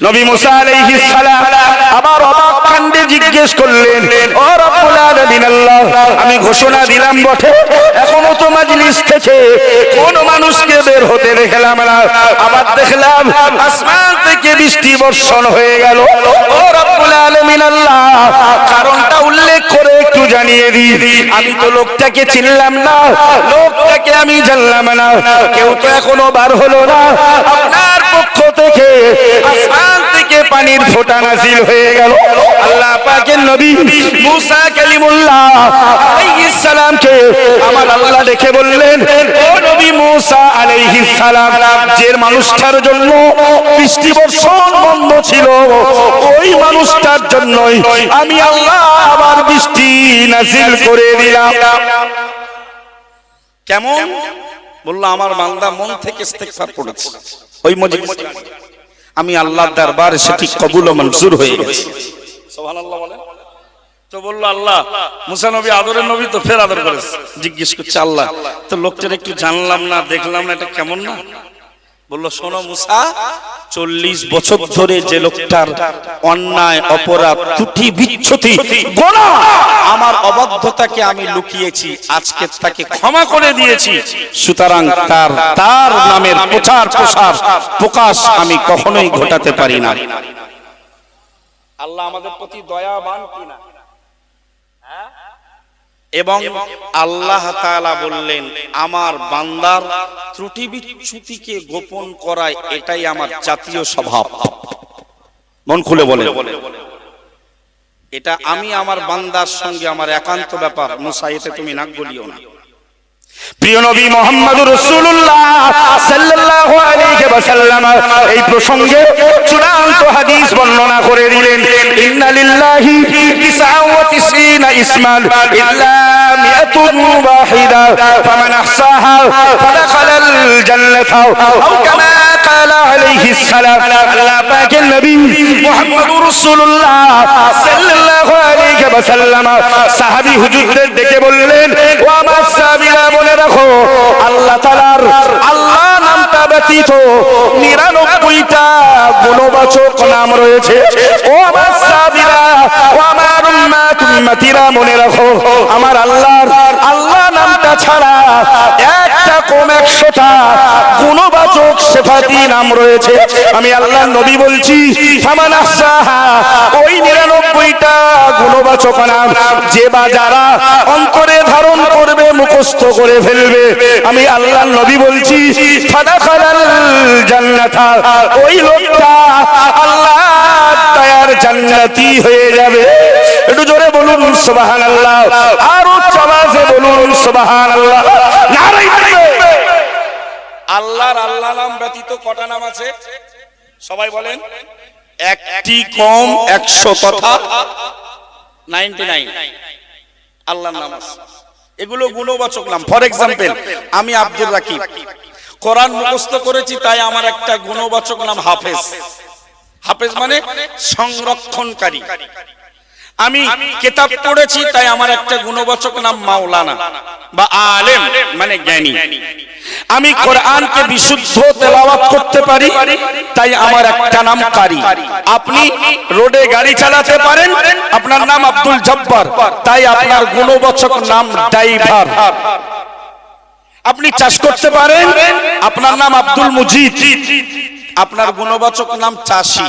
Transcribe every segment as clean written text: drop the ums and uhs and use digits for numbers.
নবী মুসা আলাইহিস সালাম আবার অবাক কাণ্ডে জিজ্ঞেস করলেন, ও রব্বুল আলামিন আল্লাহ, আমি ঘোষণা দিলাম বটে, এখনো তো মাজলিস থেকে কোন মানুষকে বের হতে দেখলাম না, আবার দেখলাম আসমান থেকে বৃষ্টি বর্ষণ হয়ে গেল। ও রব্বুল আলামিন আল্লাহ, কারণটা উল্লেখ করে একটু জানিয়ে দিই। আমি তো লোকটাকে চিনলাম না, লোকটাকে আমি জানলাম না, কেউ তো এখনো বার হলো না। আপনার পক্ষ থেকে আসমান থেকে পানির ফোঁটা নাযিল হয়ে গেল। আল্লাহ পাকের নবী মুসা কালিমুল্লাহ আলাইহিস সালামকে আমার আল্লাহ দেখে বললেন, ও নবী মুসা আলাইহিস সালাম, যে মানুষটার জন্য বৃষ্টি বর্ষণ বন্ধ ছিল, ওই মানুষটার জন্যই আমি আল্লাহ আবার বৃষ্টি নাযিল করে দিলাম। কেমন? বললো, আমার বান্দা মন থেকে ইস্তেগফার করেছে, ওই মজলিস আমি আল্লাহর দরবারে সেটি কবুল ও মঞ্জুর হয়ে গেছে। সুবহানাল্লাহ বলেন। তো বললো, আল্লাহ, মুসা নবী আদরের নবী, তো ফের আদর করেছে। জিজ্ঞেস করছে, আল্লাহ, তো লোকটার একটু জানলাম না, দেখলাম না, এটা কেমন না? বললো, শোনো মুসা, 40 বছর ধরে যে লোকটার অন্যায়, অপরাধ, ত্রুটি, বিচ্যুতি, গুনাহ, আমার অবাধ্যতাকে আমি লুকিয়েছি, আজকে তাকে ক্ষমা করে দিয়েছি। সুতরাং তার নামের প্রচার প্রকাশ আমি কখনোই ঘটাতে পারি না। আল্লাহ আমাদের প্রতি দয়াবান কিনা? এবং আল্লাহ তাআলা বললেন, আমার বান্দার ত্রুটি বিচ্যুতিকে গোপন করায় এটাই আমার জাতীয় স্বভাব। মন খুলে বলেন, এটা আমি আমার বান্দার সঙ্গে আমার একান্ত ব্যাপার। মুসা, এতে তুমি নাক গলিও না। প্রিয় নবী মুহাম্মদুর রাসূলুল্লাহ সাল্লাল্লাহু আলাইহি ওয়াসাল্লাম এই প্রসঙ্গে চূড়ান্ত হাদিস বর্ণনা করে দিলেন, ইন্না লিল্লাহি 99 ইসমান ইল্লা মিআতুন ওয়াহিদা ফামান আহসাহা ফাদাখালাল জান্নাতা আও কামা ক্বালা আলাইহিস সালাম। আল্লাহ পাকের নবী মুহাম্মদুর রাসূলুল্লাহ সাল্লাল্লাহু আলাইহি ওয়াসাল্লাম সাহাবী হুজুরদের ডেকে বললেন, ও আমার সাহাবীরা, মনে রাখো, আল্লাহ তাআলার আল্লাহ নামটা ব্যতীত 99টা গুণবাচক নাম রয়েছে। ও আমার সাহাবীরা, ও আমার উম্মতিরা, মনে রাখো, আমার আল্লাহর আল্লাহ নামটা ছাড়া একটা কম 100টা গুণবাচক সিফাতি নাম রয়েছে। আমি আল্লাহর নবী বলছি, ফামান আহসাহা, ওই 99টা গুণবাচক নাম যে বা যারা অন্তরে ধারণ করবে, মুখস্থ করে ফেলবে, আমি আল্লাহর নবী বলছি, ফাদাখালাল জান্নাতা, ওই লোকটা আল্লাহ দয়ার জান্নাতি হয়ে যাবে। একটু জোরে বলুন সুবহানাল্লাহ, আর উচ্চ আওয়াজে বলুন সুবহানাল্লাহ। নারায়ে তাকবীর। আল্লাহর আল্লাহ নাম ব্যতীত কটা নাম আছে? সবাই বলেন। একটি কম 100 তথা 99 আল্লাহর নাম আছে। এগুলো গুণবাচক নাম। ফর এক্সাম্পল, আমি আব্দুর রাকিব, কোরআন মুখস্থ করেছি, তাই আমার একটা গুণবাচক নাম হাফেজ। হাফেজ মানে সংরক্ষণকারী। আমি কিতাব পড়েছি, তাই আমার একটা গুণবাচক নাম মাওলানা বা আলেম মানে জ্ঞানী। আমি কোরআনকে বিশুদ্ধ তেলাওয়াত করতে পারি, তাই আমার একটা নাম কারি। আপনি রোডে গাড়ি চালাতে পারেন, আপনার নাম আব্দুল জব্বার, তাই আপনার গুণবাচক নাম ড্রাইভার। আপনি চাষ করতে পারেন, আপনার নাম আব্দুল মুজিদ, আপনার গুণবাচক নাম চাষী।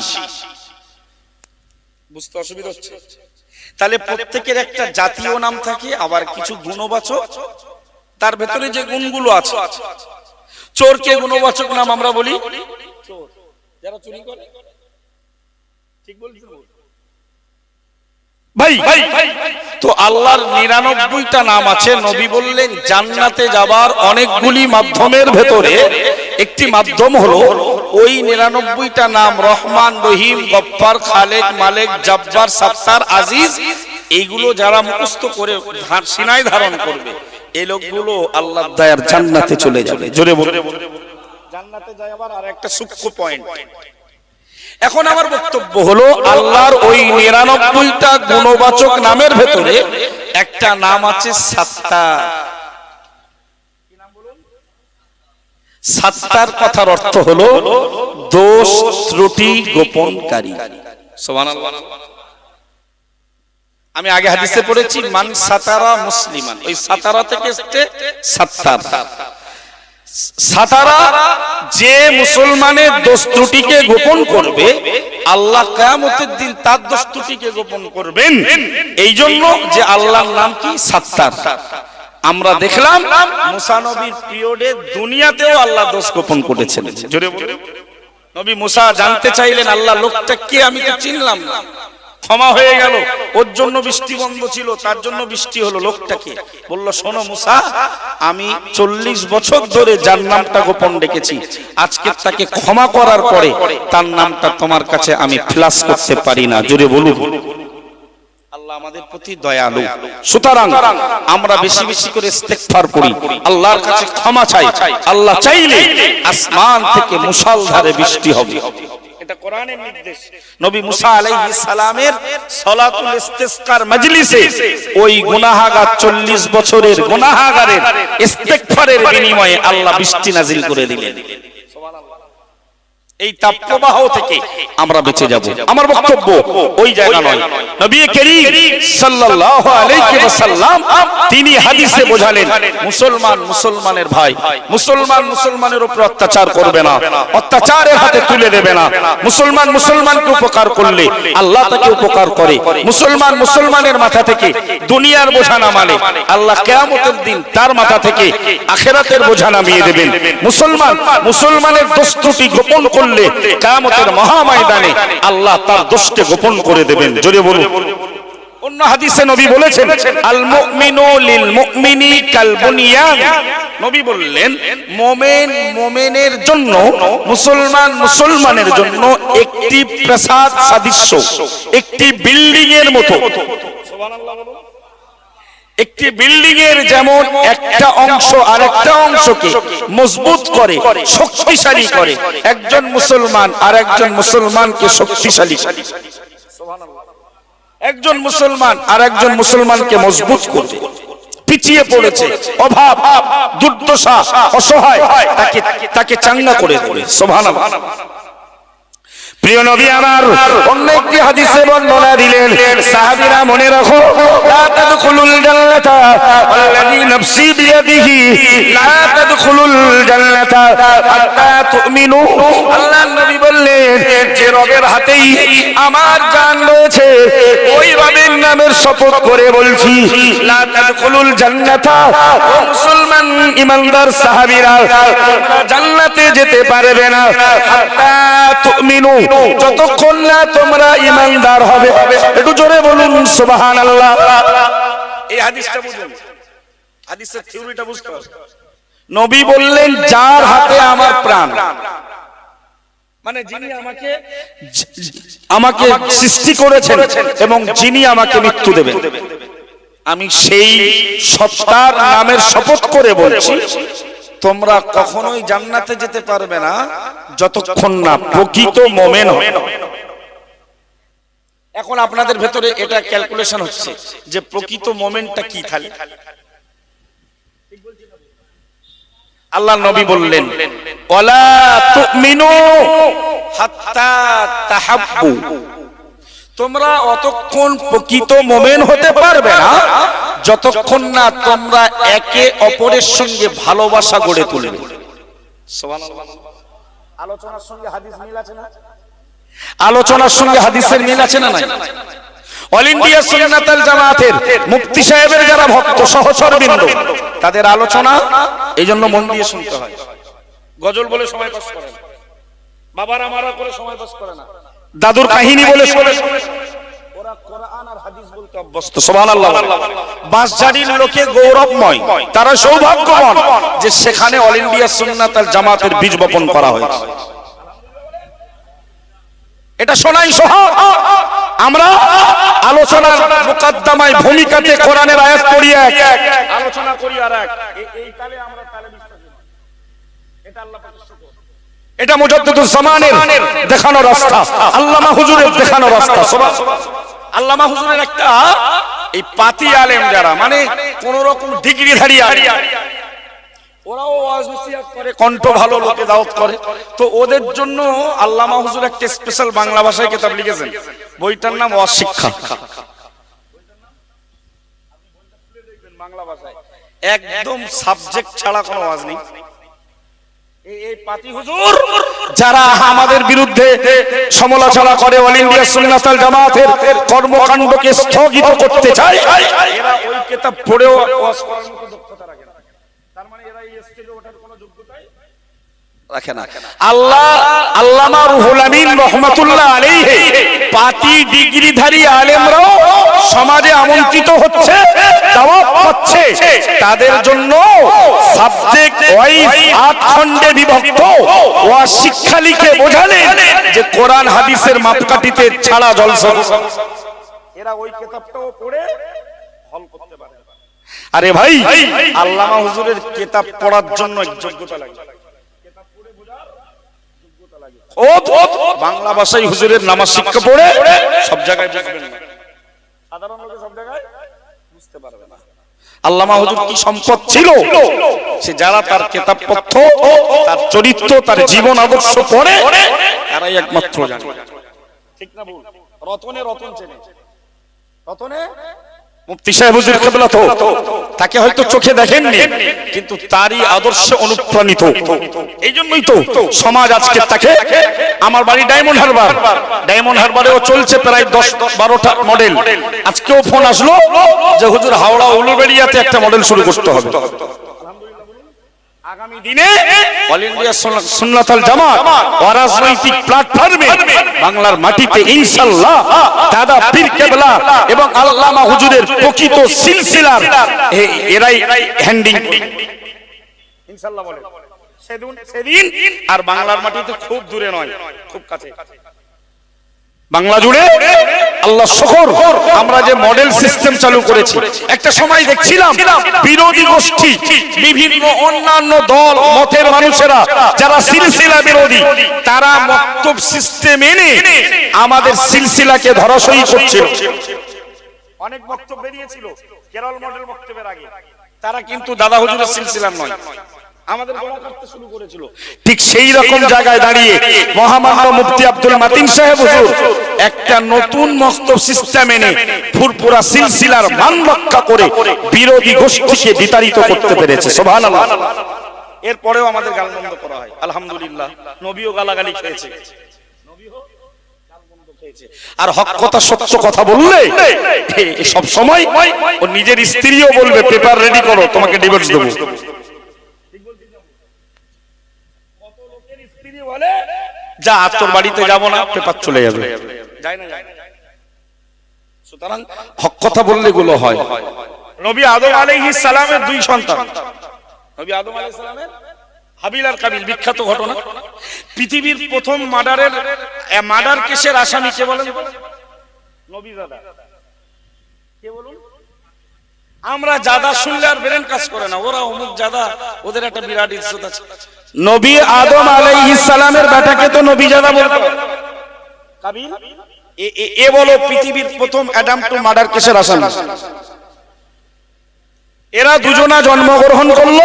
বুঝতে অসুবিধা হচ্ছে? তাহলে প্রত্যেকের একটা জাতীয় নাম থাকে, আবার কিছু গুণবাচক, তার ভেতরে যে গুণগুলো আছে। চোরকে গুণবাচক নাম আমরা বলি চোর, যারা চুরি করে। ঠিক বলছি ভাই? তো আল্লাহর 99টা নাম আছে। নবী বললেন, জান্নাতে যাবার অনেকগুলি মাধ্যমের ভেতরে একটি মাধ্যম হলো ওই 99টা নাম, রহমান, রহিম, গফফার, খালেক, মালিক, জব্বার, সাত্তার, আজিজ। এইগুলো যারা মুখস্থ করে সিনায় ধারণ করবে, এই লোকগুলো আল্লাহর দয়ার জান্নাতে চলে যাবে। জোরে বলে জান্নাতে যাবার আর একটা সূক্ষ্ম পয়েন্ট। এখন আমার বক্তব্য হলো, আল্লাহর ওই 99টা গুণবাচক নামের ভেতরে একটা নাম আছে সাত্তার। সাত্তার কথার অর্থ হলো দোষ ত্রুটি গোপনকারী। সুবহানাল্লাহ। আমি আগে হাদিসে পড়েছি মান সাতারা মুসলিমান, ওই সাতারা থেকে এসেছে সাত্তার। সাতারা যে মুসলমানের দোষ ত্রুটিকে গোপন করবে, আল্লাহ কিয়ামতের দিন তার দোষ ত্রুটিকে গোপন করবেন। এই জন্য যে আল্লাহর নাম কি সাত্তার। আমরা দেখলাম মুসা নবীর পিরিয়ডে দুনিয়াতেও আল্লাহ দোষ গোপন করেছেন। জোরে বলুন। নবী মুসা জানতে চাইলেন আল্লাহ লোকটা কে, আমি তো চিনলাম না। ক্ষমা হয়ে গেল, ওর জন্য বৃষ্টি বন্ধ ছিল, তার জন্য বৃষ্টি হলো। লোকটাকে বলল শোনো মুসা, আমি 40 বছর ধরে যার নামটা গোপন রেখেছি, আজকে তাকে ক্ষমা করার পরে তার নামটা তোমার কাছে আমি ফ্ল্যাশ করতে পারি না। জোরে বলুন। আল্লাহ আমাদের প্রতি দয়ালু, সুতরাং আমরা বেশি বেশি করে ইস্তেগফার করি, আল্লাহর কাছে ক্ষমা চাই। আল্লাহ চাইলে আসমান থেকে মুষলধারে বৃষ্টি হবে। এটা কোরআনের নির্দেশ। নবী মুসা আলাইহিস সালামের সালাতুল ইস্তিসকার মজলিসে ওই গুনাহগার 40 বছরের গুনাহগারের ইস্তেগফারের বিনিময়ে আল্লাহ বৃষ্টি নাজিল করে দিলেন। এই তাপপ্রবাহ থেকে আমরা বেঁচে যাব। আমার বক্তব্য ওই জায়গা নয়। নবী করিম সাল্লাল্লাহু আলাইহি ওয়াসাল্লাম তিনি হাদিসে বোঝালেন মুসলমান মুসলমানের ভাই, মুসলমান মুসলমানের উপর অত্যাচার করবে না, অত্যাচারের হাতে তুলে দেবে না। মুসলমান মুসলমানকে উপকার করলে আল্লাহ তাকে উপকার করে। মুসলমান মুসলমানের মাথা থেকে দুনিয়ার বোঝা নামালে আল্লাহ কিয়ামতের দিন তার মাথা থেকে আখিরাতের বোঝা নামিয়ে দেবেন। মুসলমান মুসলমানের দোষ ত্রুটি গোপন কিয়ামতের মহা ময়দানে আল্লাহ তার দোষকে গোপন করে দেবেন। জোরে বলুন। অন্য হাদিসে নবী বলেছেন আল মুমিনু লিল মুমিনি কাল বুনিয়ান। নবী বললেন মুমিন মুমিনের জন্য, মুসলমান মুসলমানের জন্য একটি প্রাসাদ সাদৃশ্য, একটি বিল্ডিং এর মতো। সুবহানাল্লাহ। একটি বিল্ডিং এর যেমন একটা অংশ আরেকটা অংশকে মজবুত করে, শক্তিশালী করে, একজন মুসলমান আরেকজন মুসলমানকে শক্তিশালী করে। সুবহানাল্লাহ। একজন মুসলমান আরেকজন মুসলমানকে মজবুত করবে। পিছিয়ে পড়েছে, অভাব, দুর্দশা, অসহায়, তাকে চাঙ্গা করে দেবে। সুবহানাল্লাহ। প্রিয় নবী আমার অন্য একটি হাদিসে বর্ণনা দিলেন, সাহাবীরা মনে রাখো, লা তাদখুলুল জান্নাতা ওয়াল্লাযী নাফসি বিয়াদিহি, লা তাদখুলুল জান্নাতা হাত্তা তুমিনু। আল্লাহর নবী বললেন যে রবের হাতেই আমার জান রয়েছে, ওই রবের নামের শপথ করে বলছি, লা তাদখুলুল জান্নাতা, ও মুসলমান ঈমানদার সাহাবীরা তোমরা জান্নাতে যেতে পারবে না হাত্তা তুমিনু, যতক্ষণ না তোমরা ঈমানদার হবে। একটু জোরে বলুন সুবহানাল্লাহ। এই হাদিসটা বুঝুন, হাদিসের থিওরিটা বুঝতে হবে। নবী বললেন যার হাতে আমার প্রাণ, মানে যিনি আমাকে সৃষ্টি করেছেন এবং যিনি আমাকে মৃত্যু দেবেন, আমি সেই সত্তার নামের শপথ করে বলছি, তোমরা কখনোই জান্নাতে যেতে পারবে না যতক্ষণ না প্রকৃত মুমিন হবে। এখন আপনাদের ভেতরে এটা ক্যালকুলেশন হচ্ছে যে প্রকৃত মুমিনটা কি থাকে। আল্লাহ নবী বললেন ওয়ালা তুমিনু হাত্তা তাহাব্বু, তোমরা অতক্ষণ প্রকৃত মুমিন হতে পারবে না যতক্ষণ না তোমরা একে অপরের সঙ্গে ভালোবাসা গড়ে তুলবে। সুবহানাল্লাহ। আলোচনার সঙ্গে হাদিস মিল আছে না? আলোচনার সঙ্গে হাদিসের মিল আছে না? নাই। অল ইন্ডিয়া সুন্নাতুল জামাতের মুফতি সাহেবের যারা ভক্ত সহচরবৃন্দ, তাদের আলোচনা এই জন্য মন দিয়ে শুনতে হয়। গজল বলে সময় পাস করে না, বাবারা মারা করে সময় পাস করে না, দাদুর কাহিনী বলে ওরা কোরআন আর হাদিস বলতে অভ্যস্ত। সুবহানাল্লাহ। বাঁশঝাড়ির লোকে গৌরবময়, তারা সৌভাগ্যবান যে সেখানে অল ইন্ডিয়া সুন্নাতুল জামাতের বীজ বপন করা হয়েছে। এটা শোনাই সোহাগ। আমরা আলোচনার মুকদ্দমায় ভূমিকাতে কোরআনের আয়াত পড়ি এক, আলোচনা করি আর এক। এই তালে আমরা তালে বিশ্বাস করি। এটা আল্লাহ পাকের শুকর, এটা মুজাদ্দিদুল জামানের দেখানো রাস্তা, আল্লামা হুজুরের দেখানো রাস্তা। সুবহানাল্লাহ। আল্লামা হুজুরের একটা এই পাতি আলেম যারা, মানে কোন রকম ডিগ্রিধারী আলেম, ওরাও ওয়াজ নসিহত করে, কণ্ঠ ভালো, লোকে দাওয়াত করে। তো ওদের জন্য আল্লামা হুজুর একটা স্পেশাল বাংলা ভাষায় কিতাব লিখেছেন, বইটার নাম ওয়াজ শিক্ষা। বাংলা ভাষায় একদম সাবজেক্ট ছাড়া কোনো ওয়াজ নেই। এই পাতি হুজুর যারা আমাদের বিরুদ্ধে সমালোচনা করে, অল ইন্ডিয়া সুন্নাত আল জামাতের কর্মকাণ্ডকে স্থগিত করতে চায়, এরা ওই কিতাব পড়েও ওয়াজ করার মতো দক্ষতা রাখে না। তার মানে এরা এই স্টেজে ওঠার কোনো যোগ্যতাই রাখে না। আল্লামা রুহুল আমিন রাহমাতুল্লাহ আলাইহি পাতি ডিগ্রিধারী আলেমরাও সমাজে আমন্ত্রিত হচ্ছে, দাওয়াত পাচ্ছে। তাদের জন্য সাবজেক্ট ওয়াইজ 8 খণ্ডে বিভক্ত ওয়াজ শিক্ষা লিখে বোঝালেন যে কোরআন হাদিসের মাপকাঠিতে ছাড়া জলসা। এরা ওই কিতাবটাও পড়ে হল করতে পারে। আরে ভাই, আল্লামা হুজুরের কিতাব পড়ার জন্য যোগ্যতা লাগে, কিতাব পড়ে বোঝার যোগ্যতা লাগে। ও বাংলা ভাষায় হুজুরের নামাজ শিক্ষা পড়ে সব জায়গায় বুঝবেন না, সাধারণ লোকে সব জায়গায় বুঝতে পারবে না। আল্লামা হুজুর কি সম্পদ ছিল, সে যারা তার কিতাব পত্র, তার চরিত্র, তার জীবন আদর্শ পড়ে, তারাই একমাত্র জানে। ঠিক না ভুল? রতনে রতন চেনে, রতনে মুফতি সাহেব হুজুর কিবলা তো তাকে হয়তো চোখে দেখেননি, কিন্তু তারই আদর্শে অনুপ্রাণিত। এই জন্যই তো সমাজ আজকে তাকে, আমার বাড়ি ডায়মন্ড হারবার, ডায়মন্ড হারবারেও চলছে প্রায় 10-12টা মডেল। আজকেও ফোন আসলো যে হুজুর হাওড়া উলুবেড়িয়াতে একটা মডেল শুরু করতে হবে। আগামী দিনে অল ইন্ডিয়া সুন্নাত আল জামাত অরাজনৈতিক প্ল্যাটফর্মে বাংলার মাটিতে ইনশাআল্লাহ দাদা পীর কেবলা এবং আল্লামা হুজুরের প্রকৃত সিলসিলার এরাই হ্যান্ডিং ইনশাআল্লাহ বলে। সেদিন আর বাংলার মাটিতে খুব দূরে নয়, খুব কাছে। বাংলা জুড়ে আল্লাহ শকর আমরা যে মডেল সিস্টেম চালু করেছি। একটা সময় দেখছিলাম বিরোধী গোষ্ঠী, বিভিন্ন অন্যান্য দল মতের মানুষেরা যারা সিলসিলা বিরোধী, তারা মক্তব সিস্টেম এনে আমাদের সিলসিলাকে ধরাশয়ী করছিল। অনেক বক্তব্য বেরিয়েছিল কেরল মডেল বক্তব্যের আগে, তারা কিন্তু দাদা হুজুরের সিলসিলা নয়, আমাদের গোলা করতে শুরু করেছিল। ঠিক সেই রকম জায়গায় দাঁড়িয়ে মহামান্য মুফতি আব্দুল মাতিন সাহেব হুজুর একটা নতুন মক্তব সিস্টেম এনে ফুরফুরা সিলসিলার মান রক্ষা করে বিরোধী গোষ্ঠীকে বিতাড়িত করতে পেরেছে। সুবহানাল্লাহ। এরপরেও আমাদের গালমন্দ করা হয়, আলহামদুলিল্লাহ। নবীও গালাগালি খেয়েছে, আর হক কথা সত্য কথা বললে সব সময় ও নিজের স্ত্রীও বলবে পেপার রেডি করো, তোমাকে ডিভোর্স দেবো। যা তোর বাড়িতে যাব না, পেপার চলে যাবে। সুতরাং হক কথা বললে গুলো হয়। নবী আদম আলাইহিস সালামের 2 সন্তান, নবী আদম আলাইহিস সালামের হাবিল আর কাবিল, বিখ্যাত ঘটনা। পৃথিবীর প্রথম মার্ডার কেসের আসামি কে বলেন? নবী দাদা। কে বলুন? আমরা জাদা শুনলে আর ব্রেন কাজ করে না, ওরা অমুক জাদা, ওদের একটা বিরাট ইজ্জত আছে। নবী আদম আলাইহিস সালামের বেটাকে তো নবী জাদা বলতো। কাবিল এ বলো পৃথিবীর প্রথম অ্যাডাম টু মার্ডার কেসের আসামি। এরা দুজনা জন্মগ্রহণ করলো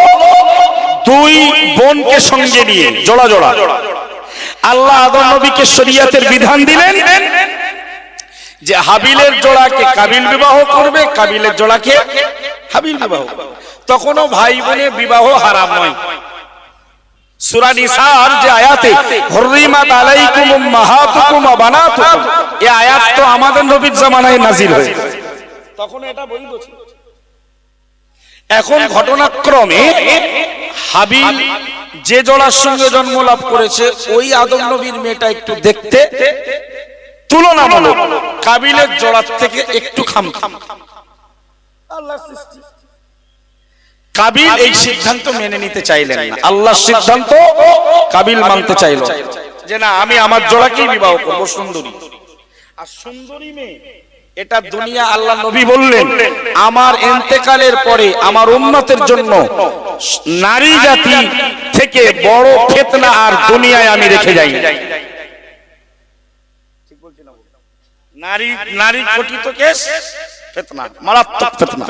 2 বোনকে সঙ্গে নিয়ে, জোড়া জোড়া। আল্লাহ আদম নবীকে শরীয়তের বিধান দিলেন যে হাবিলের জোড়াকে কাবিল বিবাহ করবে, কাবিলের জোড়াকে হাবিল বিবাহ করবে। তখনও ভাই বোনের বিবাহ হারাম নয়। সূরা নিসার যে আয়াতে হুররিমাত আলাইকুম উম্মাহাতুকুম ওয়া বানাতুকুম, এই আয়াত তো আমাদের নবীর জামানায় নাযিল হয়েছে, তখন এটা বৈধ ছিল। এখন ঘটনাক্রমে হাবিল যে জোড়ার সঙ্গে জন্ম লাভ করেছে, ওই আদম নবীর মেয়েটা একটু দেখতে তুলনামূলক কাবিলের জোড়ার থেকে একটু খামখাম। আল্লাহর সৃষ্টি। কাবিল এই সিদ্ধান্ত মেনে নিতে চাইলেন না, আল্লাহর সিদ্ধান্ত কাবিল মানতে চাইল যে না, আমি আমার জোড়াকেই বিবাহ করব, সুন্দরী। আর সুন্দরী মেয়ে এটা দুনিয়া, আল্লাহ নবী বললেন আমার ইন্তেকালের পরে আমার উম্মতের জন্য নারী জাতি থেকে বড় ফিতনা আর দুনিয়ায় আমি রেখে যাই। ঠিক বলছি না? নারী কঠিত কেস, ফিতনা, মারাত্মক ফিতনা।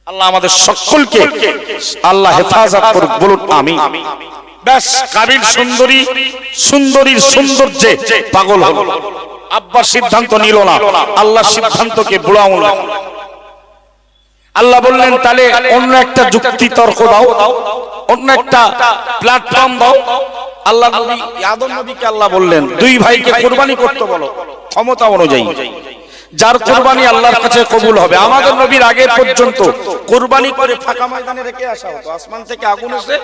আল্লাহ আমাদের সকলকে আল্লাহ হেফাজত করুক, বলুন আমিন। ব্যাস, কাবিল সুন্দরীর সৌন্দর্যে পাগল হলো। আব্বার সিদ্ধান্ত নিল না, আল্লাহ সিদ্ধান্তকে বুড়া আঙুল। আল্লাহ বললেন তাহলে অন্য একটা যুক্তি তর্ক দাও, অন্য একটা প্ল্যাটফর্ম দাও। আল্লাহ নবী আদম নবীকে আল্লাহ বললেন দুই ভাইকে কুরবানি করতে বলো ক্ষমতা অনুযায়ী, যার কুরবানি আল্লাহর কাছে কবুল হবে। আমাদের নবীর আগে পর্যন্ত কুরবানি করে ফাঁকা ময়দানে রেখে আসা হতো, আসমান থেকে আগুন এসে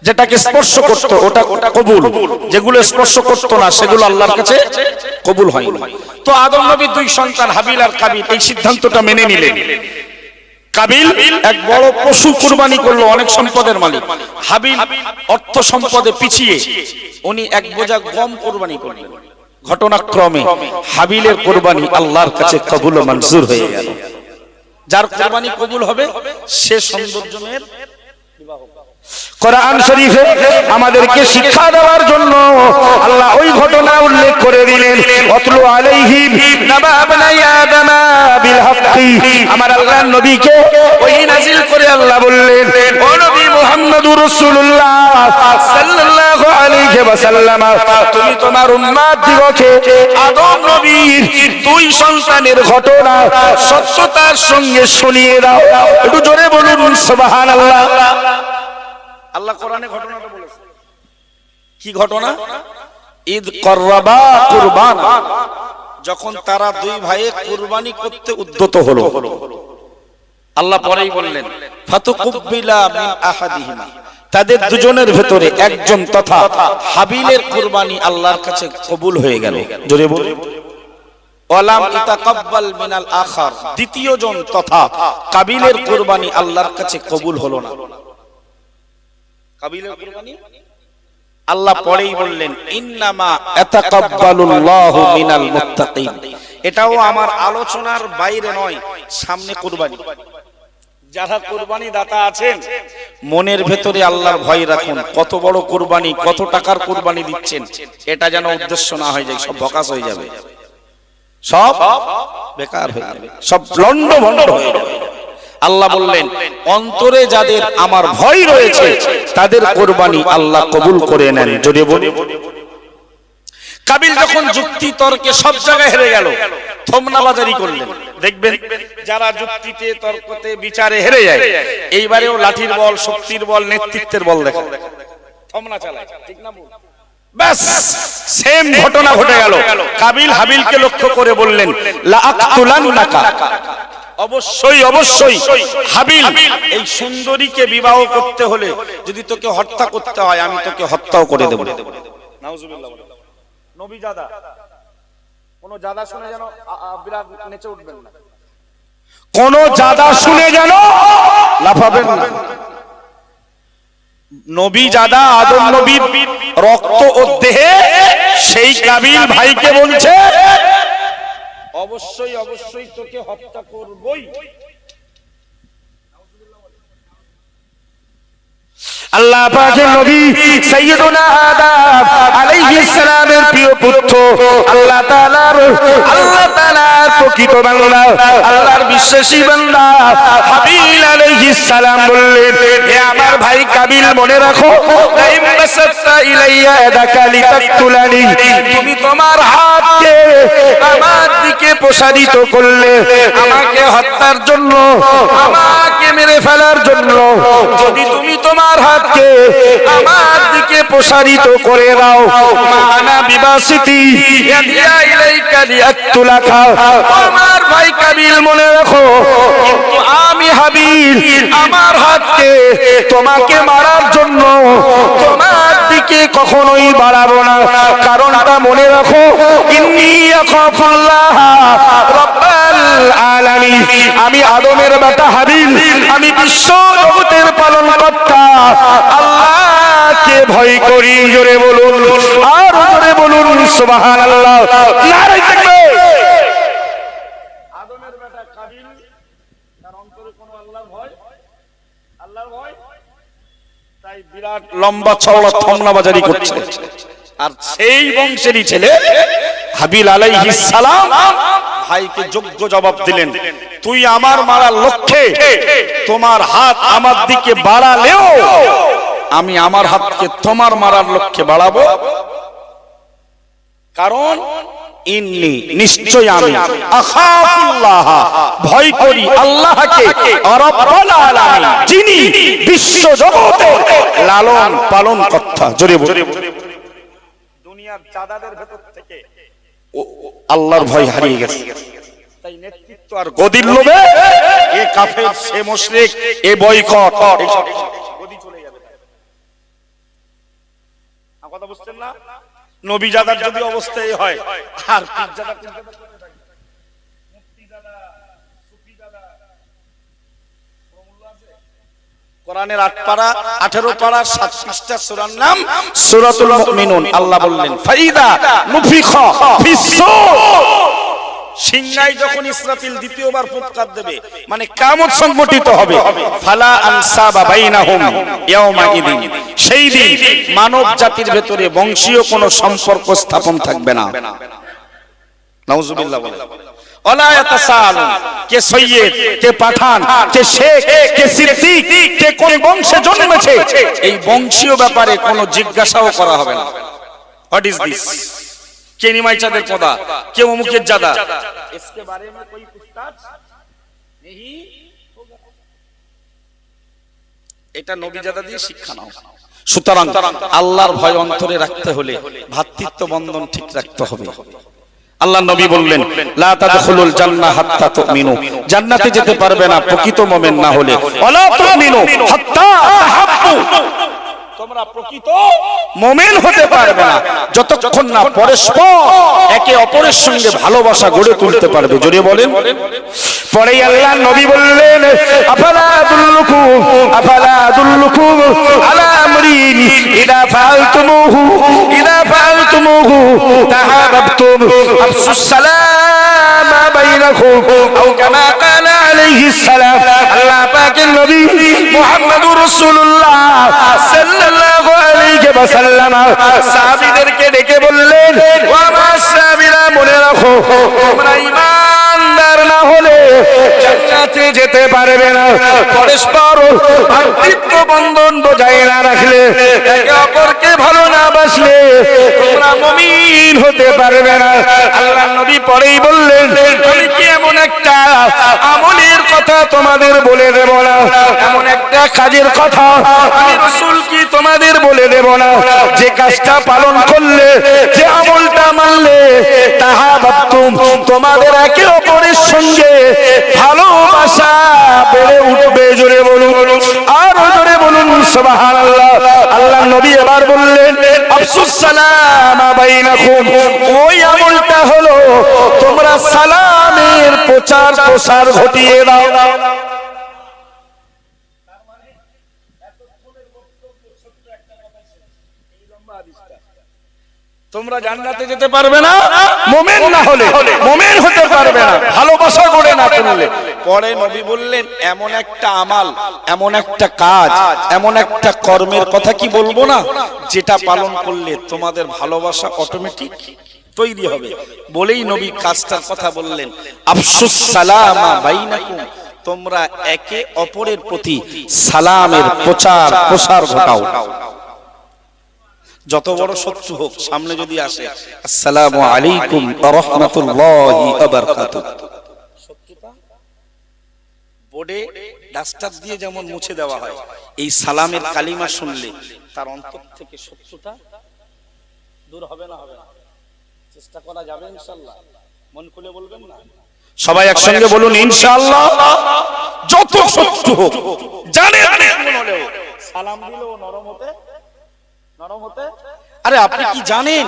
যেটাকে স্পর্শ করত ওটা কবুল, যেগুলো স্পর্শ করত না সেগুলো আল্লাহর কাছে কবুল হয়নি। তো আদম নবীর দুই সন্তান হাবিল আর কাবিল এই সিদ্ধান্তটা মেনে নিলেন। কাবিল এক বড় পশু কুরবানি করলো, অনেক সম্পদের মালিক। হাবিল অর্থ সম্পদে পিছিয়ে, উনি এক বোঝা গম কুরবানি করলেন। ঘটনাক্রমে হাবিলের কুরবানি আল্লাহর কাছে কবুল ও মঞ্জুর হয়ে গেল। যার কুরবানি কবুল হবে সে সৌন্দর্যের বিবাহ। কোরআন শরীফে আমাদেরকে শিক্ষা দেওয়ার জন্য আল্লাহ ওই ঘটনা উল্লেখ করে দিলেন, ওয়াতলু আলাইহিম নাবা ইবনাই আদম বিল হাক্কি। আমার আল্লাহর নবীকে ওহী নাযিল করে আল্লাহ বললেন, ও নবী মুহাম্মদুর রাসূলুল্লাহ সাল্লাল্লাহু আলাইহি ওয়াসাল্লাম, তুমি তোমার উম্মত দিগকে আদম নবীর দুই সন্তানের ঘটনা সত্যতার সঙ্গে শুনিয়ে দাও। একটু জোরে বলুন সুবহানাল্লাহ। আল্লাহ কোরআনে ঘটনাটা বলেছে, কি ঘটনা? ঈদ কররাবা কুরবান, যখন তারা দুই ভাইয়ে কুরবানি করতে উদ্যত হলো, আল্লাহ পরেই বললেন ফাতুকুবিলা মিন আহাদিহিমা, তাদের দুজনের ভেতরে একজন তথা হাবিলের কুরবানি আল্লাহর কাছে কবুল হয়ে গেল। জোরে বলুন। ওয়ালাম ইতাকাব্বাল মিনাল আখার, দ্বিতীয় জন তথা কাবিলের কুরবানি আল্লাহর কাছে কবুল হলো না। কাবিলের কুরবানি আল্লাহ পরেই বললেন ইন্নামা আতাকাব্বালুল্লাহু মিনাল মুত্তাকিন। এটাও আমার আলোচনার বাইরে নয়, সামনে কুরবানি। যারা কুরবানি দাতা আছেন মনের ভেতরে আল্লাহর ভয় রাখুন। কত বড় কুরবানি, কত টাকার কুরবানি দিচ্ছেন, এটা যেন উদ্দেশ্য না হয়ে যায়, সব বকাস হয়ে যাবে, সব বেকার হয়ে যাবে, সব লন্ডভন্ড হয়ে যাবে। আল্লাহ বললেন অন্তরে যাদের আমার ভয় রয়েছে তাদের কুরবানি আল্লাহ কবুল করে নেন। জোরে বলি। কাবিল যখন যুক্তি তর্কে সব জায়গায় হেরে গেল, থমনাবাজারি করলেন। দেখবেন যারা যুক্তিতে তর্কতে বিচারে হেরে যায়, এইবারেও লাঠির বল, শক্তির বল, নেতৃত্বের বল দেখায়, থমনা চালায়, ঠিক না? ব্যাস সেম ঘটনা ঘটে গেল। কাবিল হাবিলকে লক্ষ্য করে বললেন লা আকতুলান্নাকা, অবশ্যই অবশ্যই হাবিল এই সুন্দরীকে বিবাহ করতে হলে যদি তোকে হত্যা করতে হয় আমি তোকে হত্যাও করে দেব। নাউজুবিল্লাহ। নবী জাদা, কোন জাদা শুনে যেন বিরাট নেচে উঠবেন না, কোন জাদা শুনে যেন লাফাবেন না। নবী জাদা আদম নবীর রক্ত ও দেহে, সেই কাবিল ভাইকে বলছে অবশ্যই অবশ্যই তোকে হত্যা করবই। আল্লাহ পাকের নবী সাইয়্যিদুনা আদম আলাইহিস সালামের প্রিয় পুত্র, আল্লাহ তাআলার প্রকৃত বান্দা, আল্লাহর বিশ্বাসী বান্দা হাবিল আলাইহিস সালাম বললেন, হে আমার ভাই কাবিল, মনে রাখো তুমি তোমার হাতকে আমার দিকে প্রসারিত করলে আমাকে হত্যার জন্য, আমাকে মেরে ফেলার জন্য। যদি তুমি তোমার হাতকে আমার দিকে প্রসারিত করে দাও, মানা বিবাসিতি ইয়াদিয়া ইলাইকা লিয়াকতুলাকা, আমার ভাই কাবিল মনে রাখো, কিন্তু আমি হাবিল আমার হাতকে তোমাকে মারার জন্য তোমার দিকে কখনোই বাড়াবো না। কারণটা মনে রাখো, ইন্নী আখাফুল্লাহ রাব্বাল আলামিন, আমি আদমের বেটা হাবিল, আমি বিশ্ব জগতের পালনকর্তা আল্লাহকে ভয় করি। জোরে বলুন, আর জোরে বলুন সুবহানাল্লাহ। নারে তাকবীর। আদমের বেটা কাবিল, তার অন্তরে কোনো আল্লাহর ভয়, আল্লাহর ভয়, তাই বিরাট লম্বা চওড়া থমনাবাজারি করছে। আর সেই বংশেরই ছেলে হাবিল আলাইহিস সালাম ভাইকে যোগ্য জবাব দিলেন, তুই আমার মারার লক্ষ্যে তোমার হাত আমার দিকে বাড়ালেও আমি আমার হাতকে তোমার মারার লক্ষ্যে বাড়াবো, কারণ ইন্নী নিশ্চয় আমি আখাফুল্লাহ ভয় করি আল্লাহকে রব্বুল আলামিন যিনি বিশ্ব জগতের লালন পালন কর্তা। জোরে বলে, দুনিয়ার জাদাদের ভেতর থেকে আল্লাহর ভয় হারিয়ে গেছে, তাই নেতৃত্ব আর গদির লোভে এ কাফের সে মুশরিক এ বয়কট গদি চলে যাবে। কথা বুঝছেন না? নবীজাদার যদি অবস্থা এই হয়, আর পীরজাদা কোরআনের 8 পারা 18 পারা 7 পৃষ্ঠা সূরার নাম সূরাতুল মুমিনুন। আল্লাহ বললেন ফাইদা নুফিখা ফিস-সূর, সিংহায় যখন ইসরাফিল দ্বিতীয়বার ফুৎকার দেবে, মানে কিয়ামত সংঘটিত হবে, ফালা আনসাবা বাইনাহুম ইয়াওমা ইদিন, সেই দিন মানব জাতির ভেতরে বংশীয় কোনো সম্পর্ক স্থাপন থাকবে না। নাউজুবিল্লাহ বলে ওয়ালা ইয়াতাসালুন, কে সৈয়দ, কে পাঠান, কে শেখ, কে সিদ্দিক, কে কোন বংশে জন্মেছে, এই বংশীয় ব্যাপারে কোনো জিজ্ঞাসাও করা হবে না। What is this? কে নিমাই চাঁদের পদা, কে অমুকের জাদা, इसके बारे में कोई पूछताछ नहीं होगा। এটা নবীজাদা দিয়ে শিক্ষা নাও। সুতরাং আল্লাহর ভয় অন্তরে রাখতে হলে ভ্রাতৃত্ব বন্ধন ঠিক রাখতে হবে। আল্লাহ নবী বললেন লা তাদখুলুল জান্নাহ হাত্তা তুমিনু, জান্নাতে যেতে পারবে না প্রকৃত মুমিন না হলে, ওয়ালা তুমিনু হাত্তা তাহাব্বু, তোমরা প্রকৃত মুমিন হতে পারবে না যতক্ষণ না পরস্পর একে অপরের সঙ্গে ভালোবাসা গড়ে তুলতে পারবে। জোরে বলেন। পরে আল্লাহ নবী বললেন আফালা আদুল্লুকুম আলা আমরিন ইদা ফাআলতুমুহু তাহাবাবতুম আফসুস সালাম বাইনাকুম আও কামা ক্বালা আলাইহিস সালাম। আল্লাহ পাকের নবী মুহাম্মদুর রাসূলুল্লাহ সাল্লাল্লাহু আলাইহি ওয়াসাল্লাম সাহাবীদেরকে ডেকে বললেন, ও আমার সাহাবীরা, মনে রাখো তোমরা ঈমানদার না হলে জান্নাতে যেতে পারবে না। পরস্পর ভ্রাতৃত্ব বন্ধন বজায় না রাখলে, একে অপরকে ভালো না বাসলে তোমরা মুমিন হতে পারবে না। আল্লাহর নবী পরেই বললেন, আমি কি এমন একটা আমলের কথা তোমাদের বলে দেব না, এমন একটা কাজের কথা আমি রাসূল কি তোমাদের বলে দেব না, যে কাজটা পালন করলে, যে আমলটা মানলে তাহাবাবতুম, তোমাদের একে অপরের সঙ্গে ভালোবাসা বেড়ে উঠবে। জোরে বলুন, আরো জোরে বলুন সুবহানাল্লাহ। আল্লাহ নবী এবার বললেন আফসুস সালাম বাইনাকুম, ওই আমলটা হলো তোমরা সালামের প্রচার প্রসার ঘটিয়ে দাও। তোমরা জান্নাতে যেতে পারবে না মুমিন না হলে, মুমিন হতে পারবে না ভালোবাসা গড়ে না তুললে। পরে নবী বললেন এমন একটা আমাল, এমন একটা কাজ, এমন একটা কর্মের কথা কি বলবো না, যেটা পালন করলে তোমাদের ভালোবাসা অটোমেটিক তৈরি হবে। বলেই নবী কাজটার কথা বললেন আফসুস সালামা বাইনাকুম, তোমরা একে অপরের প্রতি সালামের প্রচার প্রসার ঘটাও। যত বড় শত্রু হোক সামনে যদি আসে আসসালামু আলাইকুম ওয়া রাহমাতুল্লাহি ওয়া বারাকাতুহু, শত্রুতা বোর্ডে ডাস্টার দিয়ে যেমন মুছে দেওয়া হয়, এই সালামের কালিমা শুনলে তার অন্তর থেকে শত্রুতা দূর হবে না? হবে না? চেষ্টা করা যাবে ইনশাআল্লাহ? মন খুলে বলবেন না? সবাই একসঙ্গে বলুন ইনশাআল্লাহ। যত শত্রু হোক জানে সালাম দিলেও নরম হতে। আরে আপনি কি জানেন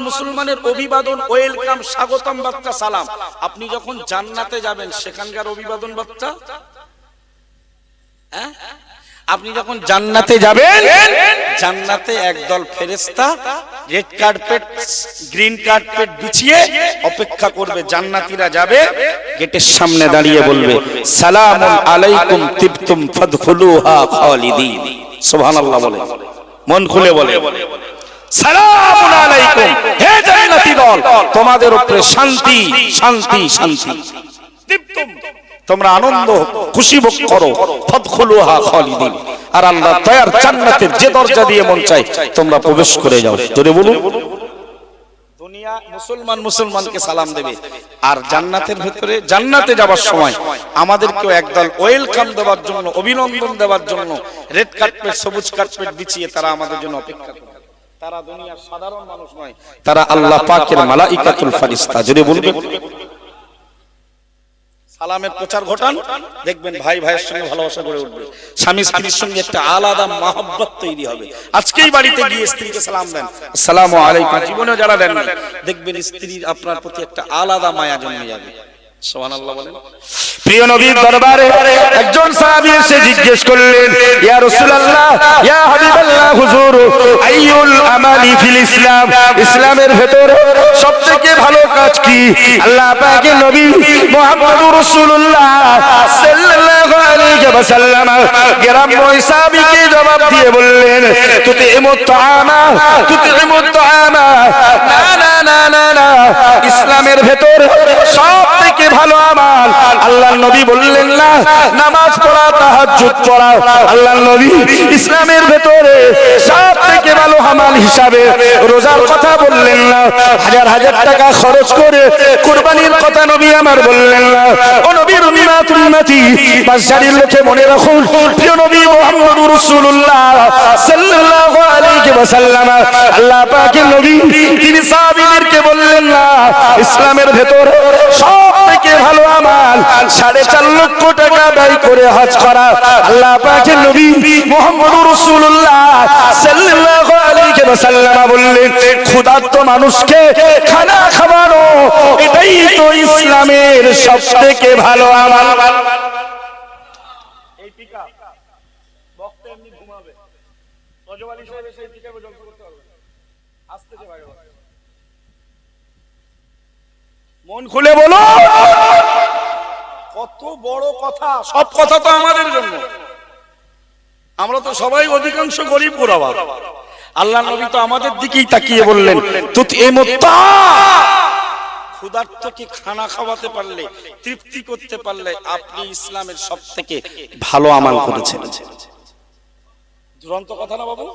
মুসলমানের অভিবাদন, ওয়েলকাম, স্বাগতম বার্তা, সালাম, আপনি যখন জান্নাতে যাবেন সেখানকার অভিবাদন বার্তা, আপনি যখন জান্নাতে যাবেন, জান্নাতে একদল ফেরেশতা রেড কার্পেট, গ্রিন কার্পেট বিছিয়ে অপেক্ষা করবে। জান্নাতীরা যাবে, গেটের সামনে দাঁড়িয়ে বলবে সালামুন আলাইকুম তিবতুম ফাদখুলুহা খালিদিন। সুবহানাল্লাহ বলে, মন খুলে বলে সালামুন আলাইকুম, হে জান্নাতীরা দল, তোমাদের উপরে শান্তি শান্তি শান্তি। তোমরা আনন্দ খুশি ভোগ করো, ফাদখুলুহা খালিদিন। আর আল্লাহ দয়ার জান্নাতের যে দরজা দিয়ে মন চায় তোমরা প্রবেশ করে যাও। জোরে বলুন। দুনিয়া মুসলমান মুসলমানকে সালাম দেবে, আর জান্নাতের ভিতরে জান্নাতে যাবার সময় আমাদেরকেও একদল ওয়েলকাম দেওয়ার জন্য, অভিনন্দন দেওয়ার জন্য রেড কার্পেট সবুজ কার্পেট বিছিয়ে তারা আমাদের জন্য অপেক্ষা করে। তারা দুনিয়ার সাধারণ মানুষ নয়, তারা আল্লাহ পাকের মালাইকাতুল ফারিস্তা। জোরে বলবেন। সালামের প্রচার ঘটান, দেখবেন ভাই ভাইয়ের সঙ্গে ভালোবাসা গড়ে উঠবে, স্বামী স্ত্রীর সঙ্গে একটা আলাদা মহব্বত তৈরি হবে। আজকেই বাড়িতে গিয়ে স্ত্রীকে সালাম দেন, আসসালামু আলাইকুম। জীবনেও যারা দেন দেখবেন স্ত্রীর আপনার প্রতি একটা আলাদা মায়া জন্মে যাবে। সুবহানাল্লাহ বলেন। প্রিয় নবীর দরবারে একজন সাহাবী এসে জিজ্ঞেস করলেন, ইয়া রাসূলুল্লাহ, ইয়া হাবিবাল্লাহ, হুজুর, আইয়ুল আমালি ফিল ইসলাম, ইসলামের ভেতরে সবথেকে ভালো কাজ কি? আল্লাহ পাকের নবী মুহাম্মদুর রাসূলুল্লাহ সাল্লাল্লাহু আলাইহি ওয়াসাল্লাম গ্রাম্য সাহাবীকে জবাব দিয়ে বললেন, তুতিমুত তাআমা, তুতিমুত তাআমা। না না না না না, ইসলামের ভেতরে সবথেকে ভালো আমাল আল্লাহর নবী বললেন না নামাজ পড়া, তাহাজ্জুদ পড়া। আল্লাহর নবী ইসলামের ভেতরে সবথেকে ভালো আমাল হিসাবে রোজার কথা বললেন না, হাজার হাজার টাকা খরচ করে কুরবানির কথা নবী আমার বললেন না। ও নবীর উম্মতি, বাশারির লোকে মনে রাখুন, প্রিয় নবী মুহাম্মদুর রাসূলুল্লাহ সাল্লাল্লাহু আলাইহি ওয়াসাল্লাম আল্লাহ পাকের নবী তিনি সাহাবীদেরকে বললেন না ইসলামের ভেতরে সবথেকে ভালো আমাল 4.5 লক্ষ টাকা ব্যয় করে হজ করা। আল্লাহ পাকের নবী মুহাম্মদুর রাসূলুল্লাহ সাল্লাল্লাহু আলাইহি ওয়াসাল্লাম বললেন, ক্ষুধার্ত মানুষকে খানা খাওয়ানো, এটাই তো ইসলামের সবথেকে ভালো আমাল। এই পিকা বক্তা এমনি ঘুমাবে, রজওয়ালি সাহেব এসে এই পিকাবে জলসা করতে পারবে না, আস্তে যে ভাই মন খুলে বলো। কত বড় কথা, সব কথা তো আমাদের জন্য। আমরা তো সবাই অধিকাংশ গরিব গোরাবা। আল্লাহ নবী তো আমাদের দিকেই তাকিয়ে বললেন, ক্ষুধার্তকে খানা খাওয়াতে পারলে, তৃপ্তি করতে পারলে আপনি ইসলামের সবথেকে ভালো আমাল করেছেন। দুরন্ত কথা না বাবু,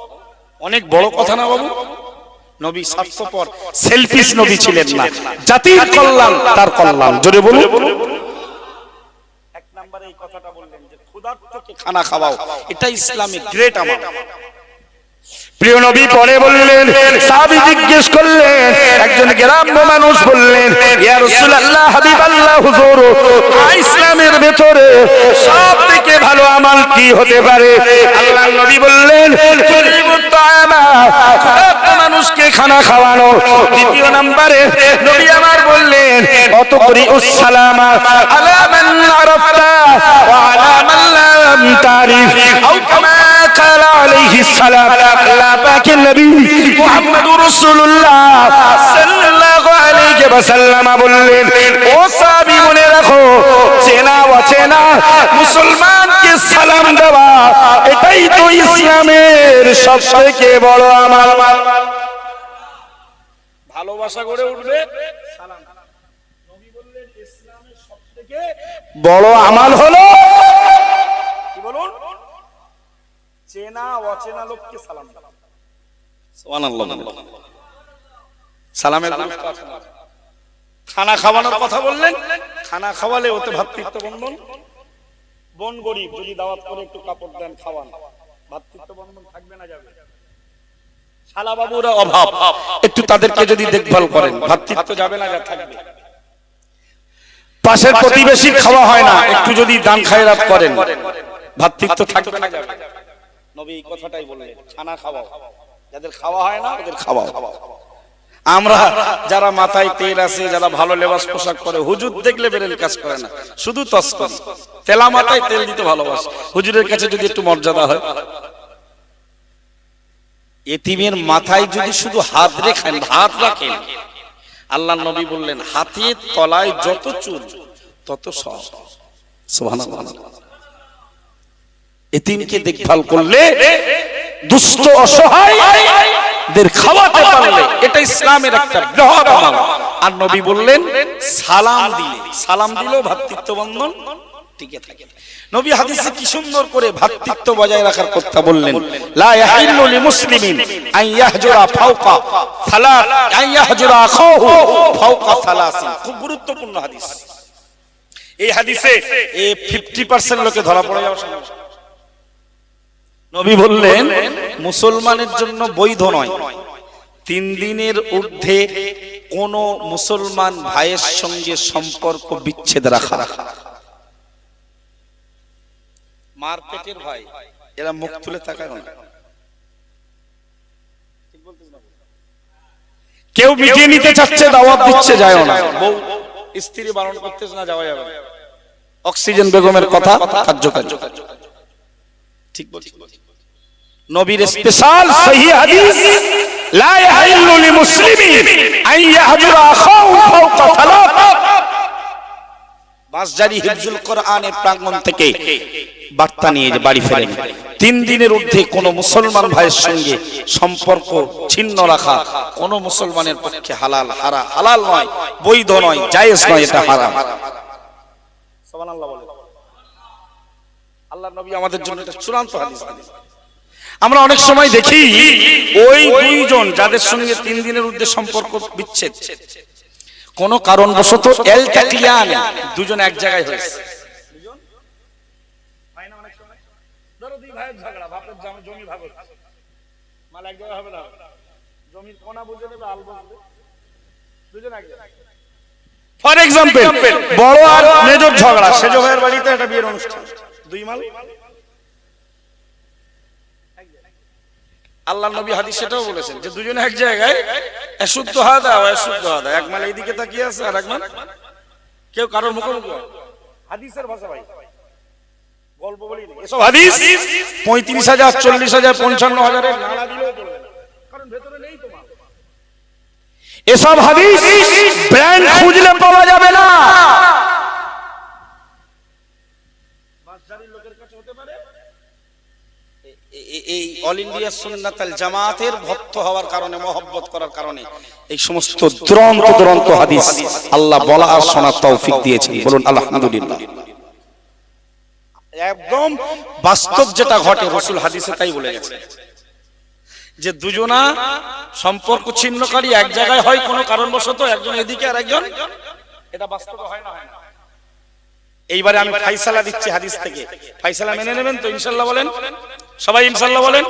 অনেক বড় কথা না বাবু। নবী স্বার্থপর সেলফিশ নবী ছিলেন না, জাতির কল্যাণ তার কল্যাণ। জোরে বলুন। এক নম্বরে এই কথাটা বললেন যে ক্ষুধার্তকে খানা খাওয়াও, এটা ইসলামে গ্রেট আমাল। প্রিয় নবী পরে বললেন, সাহাবী জিজ্ঞেস করলেন, একজন গ্রাম্য মানুষ বললেন, ইয়া রাসূলুল্লাহ, হাবিবাল্লাহ, হুজুর, ইসলামের ভেতরে সবথেকে ভালো আমাল কি হতে পারে? আল্লাহর নবী বললেন, তুতিমুত তাআমা, মানুষকে খানা খাওয়ানো। দ্বিতীয় নম্বরে নবী আমার বললেন, অতকরিউস সালামা আলা মান আরাফতা ওয়া আলা মান লাম তারিফ, আও কামা ক্বালা আলাইহিস সালাম। আল্লাহ পাকের নবী মুহাম্মদুর রাসূলুল্লাহ সাল্লাল্লাহু আলাইহি ওয়াসাল্লাম বললেন, ও সাহাবী মনে রাখো, চেনা অচেনা মুসলমানকে সালাম দেওয়া, এটাই তো ইসলামের সবথেকে বড় আমাল। ভালোবাসা গড়ে উঠবে সালাম। নবী বললেন ইসলামের সবথেকে বড় আমাল হলো কি বলুন? চেনা অচেনা লোককে সালাম দেওয়া। সুবহানাল্লাহ। সালামের গুরুত্ব আছে না? খানা খাওয়ানোর কথা বললেন, খানা খাওয়ালে ওতে ভ্রাতৃত্ব বন্ধন। বোন গরিব, যদি দাওয়াত করে একটু কাপড় দেন, খাওয়ান, ভ্রাতৃত্ব বন্ধন থাকবে না যাবে? শালা বাবুরা অভাব, একটু তাদেরকে যদি দেখভাল করেন, ভ্রাতৃত্ব যাবে না থাকবে? পাশের প্রতিবেশীর খাওয়া হয় না, একটু যদি দান খায়রাত করেন, ভ্রাতৃত্ব থাকবে না যাবে? নবী এই কথাটাই বললেন, খানা খাওয়াও, যাদের খাওয়া হয় না ওদের খাওয়াও। আমরা যারা মাথায় তেল আছে, যারা ভালো লেবাস পোশাক পরে, হুজুর দেখলে বেরেল কাজ করে না, শুধু তসকরি, তেলা মাথায় তেল দিতে ভালোবাসে। হুজুরের কাছে যদি একটু মর্যাদা হয়, এতিমের মাথায় যদি শুধু হাত রাখেন, হাত রাখেন, আল্লাহ নবী বললেন, হাতের তলায় যত চুল তত সব। সুবহানাল্লাহ। এতিমকে দেখভাল করলে, দুস্থ অসহায়দের খাওয়াতে পারলে, এটা ইসলামের একটা বৃহৎ আমল। আর নবী বললেন সালাম দিলেও ভ্রাতৃত্ব বন্ধন টিকে থাকে। নবী হাদিসে কি সুন্দর করে ভ্রাতৃত্ব বজায় রাখার কথা বললেন, লা ইয়াহিল্লু লিমুসলিমিন আন ইয়াহজুরা ফাওকা সালাস আন ইয়াহজুরা আখাহু ফাওকা সালাসিন। খুব গুরুত্বপূর্ণ হাদিস। এই হাদিসে 50% লোকে ধরা পড়ে যাওয়ার সম্ভাবনা। নবী বললেন মুসলমানের জন্য বৈধ নয় 3 দিনের ঊর্ধ্বে কোন মুসলমান ভাইয়ের সঙ্গে সম্পর্ক বিচ্ছেদ রাখা। মার পেটের ভাই এরা মুখ তুলে তাকায় না, কেউ মিটিয়ে নিতে চাচ্ছে, দাওয়াত দিচ্ছে, যায় না। বউ স্ত্রী বারণ করতেছে না, যাওয়া যাবে। অক্সিজেন বেগমের কথা কার্যকার্য, ঠিক বলছি। নবীর স্পেশাল সহিহ হাদিস, লা ইয়াহিল্লু লিমুসলিমিন আন ইয়াহজুরা আখাহু ফাওকা সালাস। বাসজারি হিফজুল কোরআনের প্রাঙ্গণ থেকে বার্তা নিয়ে বাড়ি ফেরেন, 3 দিনের ঊর্ধ্বে কোন মুসলমান ভাইয়ের সঙ্গে সম্পর্ক ছিন্ন রাখা কোন মুসলমানের পক্ষে হালাল নয়, বৈধ নয়, জায়েজ নয়, এটা হারাম। সুবহানাল্লাহ বলেন। আল্লাহর নবী আমাদের জন্য এটা চূড়ান্ত হাদিস। আমরা অনেক সময় দেখি ওই দুইজন যাদের সঙ্গে 3 দিনের ঊর্ধ্বে সম্পর্ক বিচ্ছেদ, কোন কারণবশত এলতাকিয়ান, দুজন এক জায়গায় হয়েছে। ধরো দুই ভাইয়ের ঝগড়া, বাপের জমি ভাগ হচ্ছে, মাল এক জায়গায় হবে না, জমির কোনা বুঝে নেবে, আল বুঝবে, দুজন এক জায়গায়। ফর এক্সাম্পল, বড় আর মেজর ঝগড়া, সেজ ভাইয়ের বাড়িতে একটা বিয়ের অনুষ্ঠান, দুই মাল। আল্লাহর নবী হাদিস সেটাও বলেছেন যে দুজনে এক জায়গায় অশুদ্ধ হাদা অশুদ্ধ হাদা, এক মাল এইদিকে তাকিয়ে আছে আর এক মাল কেউ কারোর মুখোমুখি। হাদিসের ভাষা ভাই, গল্প বলি না। এসব হাদিস 35,000 40,000 55,000 এর নাড়া দিলেও চলবে না, কারণ ভেতরে নেই তো মাল। এসব হাদিস ব্র্যান্ড খুঁজলে পাওয়া যাবে না। বাসজারির লোকের কাছে হতে পারে, এই অল ইন্ডিয়া সুন্নাত আল জামাতের ভক্ত হওয়ার কারণে, মহব্বত করার কারণে এই সমস্ত দুরন্ত হাদিস আল্লাহ বলা আর শোনার তৌফিক দিয়েছেন। বলুন আলহামদুলিল্লাহ। একদম বাস্তব যেটা ঘটে, রাসূল হাদিসে তাই বলে গেছে যে দুজনা সম্পর্ক ছিন্নকারী এক জায়গায় হয় কোন কারণবশত, একজন এদিকে আর একজন, এটা বাস্তবে হয় না। এইবারে আমি ফায়সালা দিচ্ছি হাদিস থেকে, ফায়সালা মেনে নেবেন তো ইনশাআল্লাহ? বলেন সবাই ইনশাআল্লাহ বলেন।